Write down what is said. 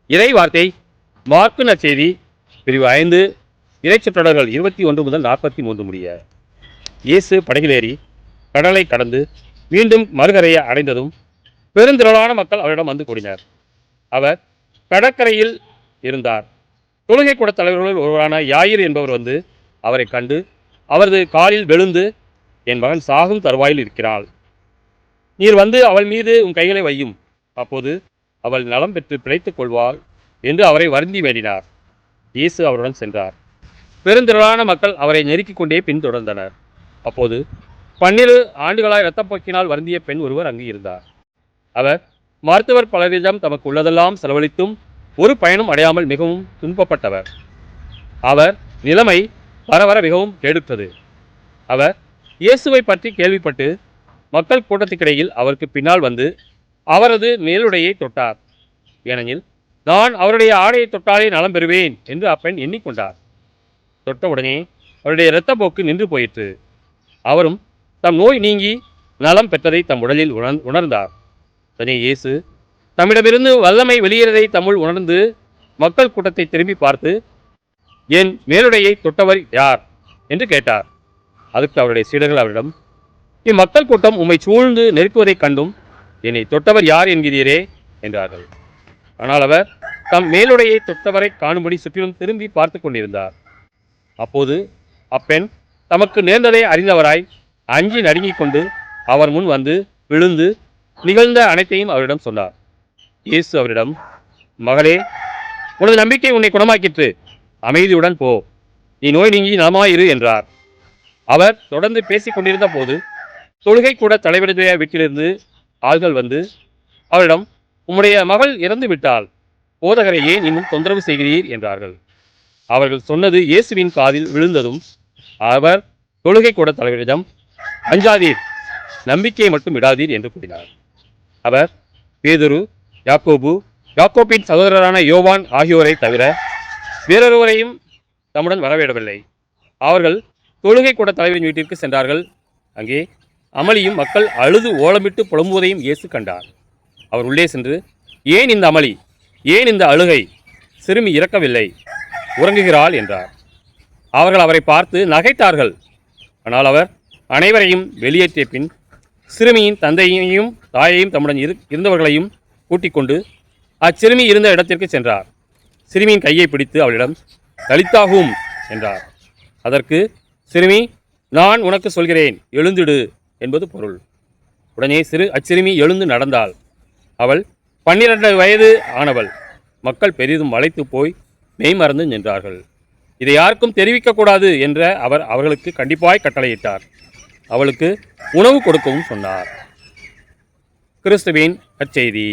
இறை வார்த்தை மார்க்கு நற்செய்தி பிரிவு 5 இறைச்சொற்றொடர்கள் 21 முதல் 43 முடிய. இயேசு படகிலேறி கடலை கடந்து மீண்டும் மறுகரையை அடைந்ததும் பெருந்திரளான மக்கள் அவரிடம் வந்து கூடினர். அவர் கடற்கரையில் இருந்தார். தொழுகை கூட தலைவர்களில் ஒருவரான யாயிர் என்பவர் வந்து அவரை கண்டு அவரது காலில் விழுந்து, என் மகன் சாகும் தருவாயில் இருக்கிறாள். நீர் வந்து அவள் மீது உன் கைகளை வையும், அப்போது அவள் நலம் பெற்று பிழைத்துக் கொள்வாள் என்று அவரை வருந்தி வேண்டினார். இயேசு அவருடன் சென்றார். பெருந்திரளான மக்கள் அவரை நெருக்கிக் கொண்டே பின்தொடர்ந்தனர். அப்போது 12 ஆண்டுகளாய் இரத்தப்போக்கினால் வருந்திய பெண் ஒருவர் அங்கு இருந்தார். அவர் மருத்துவர் பலரிடம் தமக்கு உள்ளதெல்லாம் செலவழித்தும் ஒரு பயனும் அடையாமல் மிகவும் துன்பப்பட்டவர். அவர் நிலைமை வர வர மிகவும் கெடுத்தது. அவர் இயேசுவை பற்றி கேள்விப்பட்டு மக்கள் கூட்டத்துக்கிடையில் அவருக்கு பின்னால் வந்து அவரது மேலுடையை தொட்டார். ஏனெனில் நான் அவருடைய ஆடையை தொட்டாலே நலம் பெறுவேன் என்று அப்பெண் எண்ணிக்கொண்டார். தொட்டவுடனே அவருடைய இரத்தப்போக்கு நின்று போயிற்று. அவரும் தம் நோய் நீங்கி நலம் பெற்றதை தம் உடலில் உணர்ந்தார். உடனே இயேசு தம்மிடமிருந்து வல்லமை வெளியேறதை தம்முள் உணர்ந்து மக்கள் கூட்டத்தை திரும்பி பார்த்து, என் மேலுடையை தொட்டவர் யார் என்று கேட்டார். அதற்கு அவருடைய சீடர்கள் அவரிடம், இம்மக்கள் கூட்டம் உம்மை சூழ்ந்து நெருக்குவதைக் கண்டும் என்னை தொட்டவர் யார் என்கிறீரே என்றார்கள். ஆனால் அவர் தம் மேலுடையை தொட்டவரை காணும்படி சுற்றிலும் திரும்பி பார்த்து கொண்டிருந்தார். அப்போது அப்பெண் தமக்கு நேர்ந்ததை அறிந்தவராய் அஞ்சி நடுங்கிக் கொண்டு அவர் முன் வந்து விழுந்து நிகழ்ந்த அனைத்தையும் அவரிடம் சொன்னார். இயேசு அவரிடம், மகளே, உனது நம்பிக்கை உன்னை குணமாக்கிற்று, அமைதியுடன் போ, நீ நோய் நீங்கி நலமாயிரு என்றார். அவர் தொடர்ந்து பேசிக் கொண்டிருந்த போது தொழுகை கூட தலைவருடைய வீட்டிலிருந்து ஆள்கள் வந்து அவரிடம், உம்முடைய மகள் இறந்து விட்டால் போதகரை ஏன் இன்னும் தொந்தரவு செய்கிறீர் என்றார்கள். அவர்கள் சொன்னது இயேசுவின் காதில் விழுந்ததும் அவர் தொழுகை கூட தலைவரிடம், அஞ்சாதீர், நம்பிக்கையை மட்டும் விடாதீர் என்று கூறினார். அவர் பேதுரு, யாக்கோபின் சகோதரரான யோவான் ஆகியோரை தவிர வேறொருவரையும் தம்முடன் வரவிடவில்லை. அவர்கள் தொழுகை கூட தலைவரின் வீட்டிற்கு சென்றார்கள். அங்கே அமளியும் மக்கள் அழுது ஓலமிட்டு புலம்புவதையும் இயேசு கண்டார். அவர் உள்ளே சென்று, ஏன் இந்த அமளி, ஏன் இந்த அழுகை, சிறுமி இறக்கவில்லை, உறங்குகிறாள் என்றார். அவர்கள் அவரை பார்த்து நகைத்தார்கள். ஆனால் அவர் அனைவரையும் வெளியேற்றிய பின் சிறுமியின் தந்தையையும் தாயையும் தம்முடன் இருந்தவர்களையும் கூட்டிக் கொண்டு அச்சிறுமி இருந்த இடத்திற்கு சென்றார். சிறுமியின் கையை பிடித்து அவளிடம், தலித்தாகும் என்றார். அதற்கு சிறுமி, நான் உனக்கு சொல்கிறேன், எழுந்திடு என்பது பொருள். உடனே அச்சிறுமி எழுந்து நடந்தாள். அவள் 12 வயது ஆனவள். மக்கள் பெரிதும் மலைத்து போய் மெய்மறந்து நின்றார்கள். இதை யாருக்கும் தெரிவிக்கக்கூடாது என்ற அவர் அவர்களுக்கு கண்டிப்பாய் கட்டளையிட்டார். அவளுக்கு உணவு கொடுக்கவும் சொன்னார். கிறிஸ்துவின் நற்செய்தி.